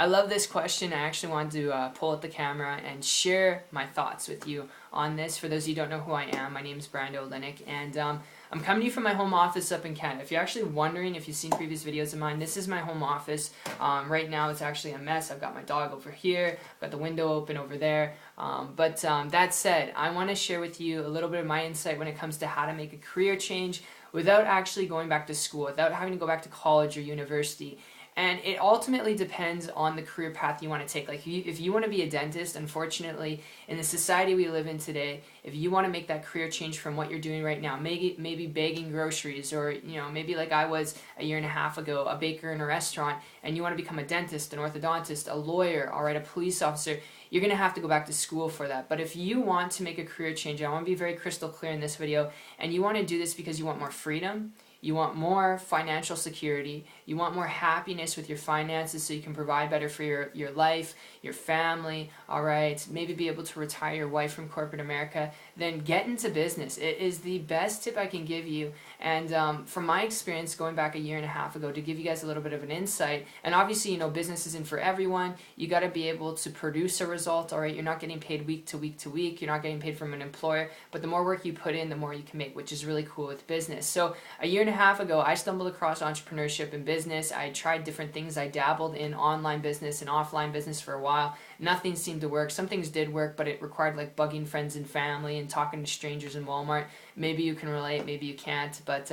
I love this question. I actually wanted to pull up the camera and share my thoughts with you on this. For those of you who don't know who I am, my name is Brando Linick, and I'm coming to you from my home office up in Canada. If you're actually wondering, if you've seen previous videos of mine, this is my home office. Right now it's actually a mess. I've got my dog over here, I've got the window open over there. But that said, I want to share with you a little bit of my insight when it comes to how to make a career change without actually going back to school, without having to go back to college or university. And it ultimately depends on the career path you want to take. Like if you want to be a dentist, unfortunately, in the society we live in today, if you want to make that career change from what you're doing right now, maybe bagging groceries, or maybe like I was a year and a half ago, a baker in a restaurant, and you want to become a dentist, an orthodontist, a lawyer, all right, a police officer, you're going to have to go back to school for that. But if you want to make a career change, I want to be very crystal clear in this video, and you want to do this because you want more freedom, you want more financial security, you want more happiness with your finances so you can provide better for your life, your family, all right, maybe be able to retire your wife from corporate America, then get into business. It is the best tip I can give you. And from my experience going back a year and a half ago, to give you guys a little bit of an insight, and obviously, business isn't for everyone. You got to be able to produce a result, all right? You're not getting paid week to week to week. You're not getting paid from an employer, but the more work you put in, the more you can make, which is really cool with business. So a year and a half ago, I stumbled across entrepreneurship and business. I tried different things. I dabbled in online business and offline business for a while. Nothing seemed to work. Some things did work, but it required like bugging friends and family and talking to strangers in Walmart. Maybe you can relate, maybe you can't, but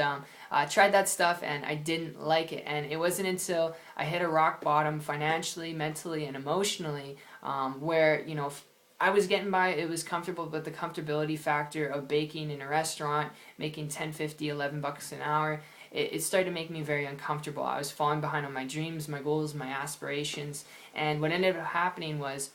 I tried that stuff and I didn't like it. And it wasn't until I hit a rock bottom financially, mentally, and emotionally where, I was getting by, it was comfortable, but the comfortability factor of baking in a restaurant, making $10, $50, $11 an hour, it started to make me very uncomfortable. I was falling behind on my dreams, my goals, my aspirations, and what ended up happening was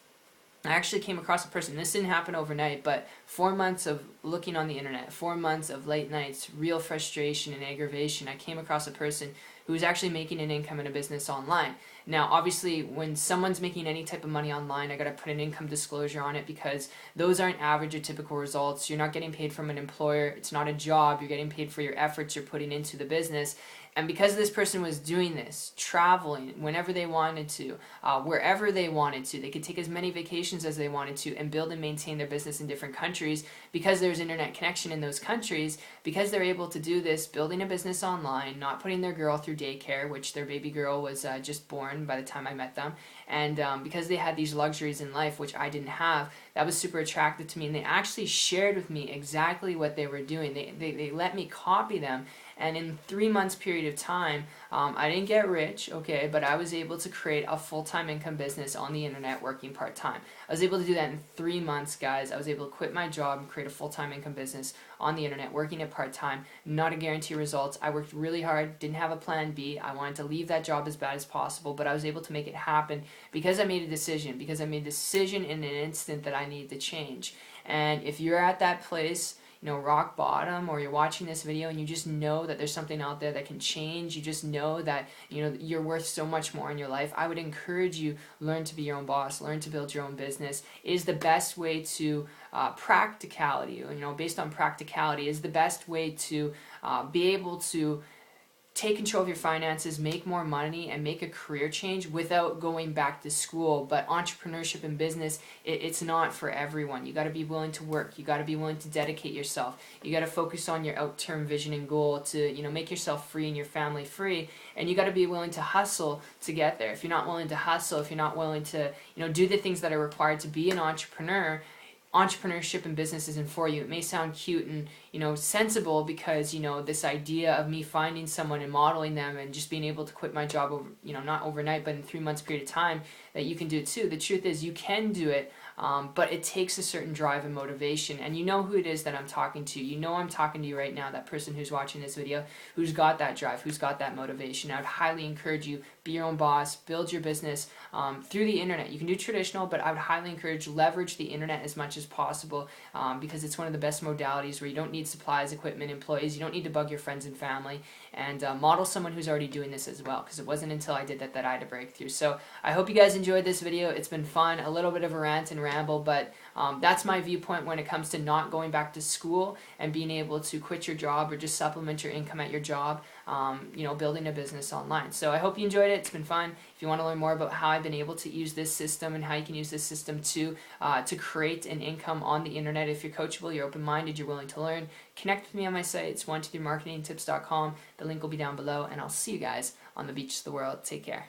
I actually came across a person. This didn't happen overnight, but 4 months of looking on the internet, 4 months of late nights, real frustration and aggravation, I came across a person who was actually making an income in a business online. Now, obviously, when someone's making any type of money online, I got to put an income disclosure on it because those aren't average or typical results. You're not getting paid from an employer. It's not a job. You're getting paid for your efforts you're putting into the business. And because this person was doing this, traveling whenever they wanted to, wherever they wanted to, they could take as many vacations as they wanted to and build and maintain their business in different countries because there's internet connection in those countries, because they're able to do this, building a business online, not putting their girl through daycare, which their baby girl was just born by the time I met them, and because they had these luxuries in life, which I didn't have, that was super attractive to me, and they actually shared with me exactly what they were doing. They let me copy them. And in 3 months period of time, I didn't get rich, okay, but I was able to create a full-time income business on the internet working part-time. I was able to do that in 3 months, guys. I was able to quit my job and create a full-time income business on the internet, working it part-time, not a guarantee results. I worked really hard, didn't have a plan B. I wanted to leave that job as bad as possible, but I was able to make it happen because I made a decision, in an instant that I needed to change. And if you're at that place, rock bottom, or you're watching this video and you just know that there's something out there that can change, you just know that you're worth so much more in your life, I would encourage you, learn to be your own boss, learn to build your own business. It is the best way to practicality, based on practicality, is the best way to be able to take control of your finances, make more money, and make a career change without going back to school. But entrepreneurship and business, it's not for everyone. You got to be willing to work. You got to be willing to dedicate yourself. You got to focus on your out-term vision and goal to make yourself free and your family free. And you got to be willing to hustle to get there. If you're not willing to hustle, if you're not willing to do the things that are required to be an entrepreneur, entrepreneurship and business isn't for you. It may sound cute and sensible because this idea of me finding someone and modeling them and just being able to quit my job over not overnight but in 3 months period of time, that you can do it too. The truth is you can do it, but it takes a certain drive and motivation, and you know who it is that I'm talking to. I'm talking to you right now, that person who's watching this video, who's got that drive, who's got that motivation. I would highly encourage you, be your own boss, build your business through the internet. You can do traditional, but I would highly encourage leverage the internet as much as possible because it's one of the best modalities where you don't need supplies, equipment, employees. You don't need to bug your friends and family, and model someone who's already doing this as well, because it wasn't until I did that that I had a breakthrough. So I hope you guys enjoyed this video. It's been fun, a little bit of a rant and ramble, but that's my viewpoint when it comes to not going back to school and being able to quit your job or just supplement your income at your job. building a business online. So I hope you enjoyed it. It's been fun. If you want to learn more about how I've been able to use this system and how you can use this system to create an income on the internet, if you're coachable, you're open-minded, you're willing to learn, connect with me on my site. It's 123marketingtips.com. The link will be down below, and I'll see you guys on the beaches of the world. Take care.